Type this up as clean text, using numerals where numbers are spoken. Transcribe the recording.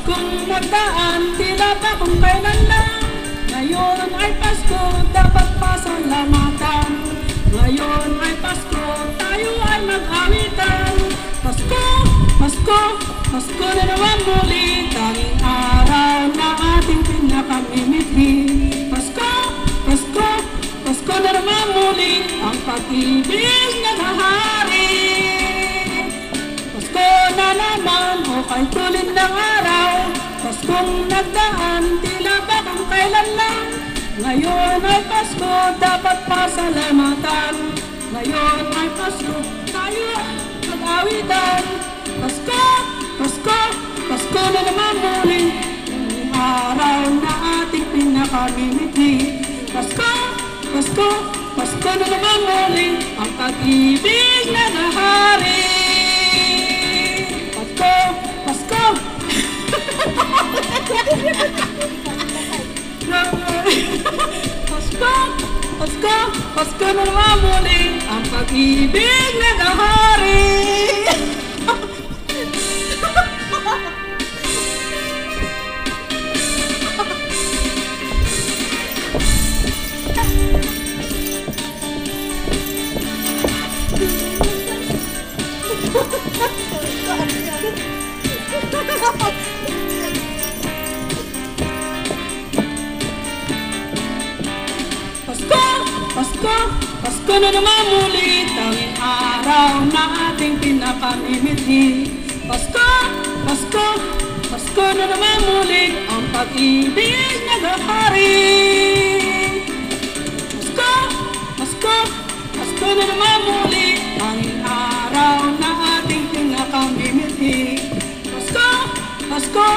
Paskong nagdaan, tila ba kung kailan lang. Ngayon ay Pasko, dapat pasalamatan. Ngayon ay Pasko, tayo ay mag-awitan. Pasko, Pasko, Pasko na naman muli, tanging araw na ating pinakamimiti. Pasko, Pasko, Pasko na naman muli, ang pag-ibig naghahari. Pasko na naman, o kay tulid ng araw. Paskong nagdaan, tila ba kung kailan lang. Ngayon ay Pasko, dapat pasalamatan. Ngayon ay Pasko, tayo ay mag-awitan. Pasko, Pasko, Pasko na naman muli, ang araw na ating pinakamimiti. Pasko, Pasko, Pasko na naman muli, ang pag-ibig naghahari. Pasko, Pasko. Pasko, Pasko, Pasko na naman muli, ang pag-ibig naghahari. Pasko, Pasko, Pasko na naman muli, tanging araw na ating pinakamimiti. Pasko, Pasko, Pasko na naman muli, ang pag-ibig naghahari. Pasko, Pasko, Pasko na naman muli, tanging araw na ating pinakamimiti. Pasko, Pasko,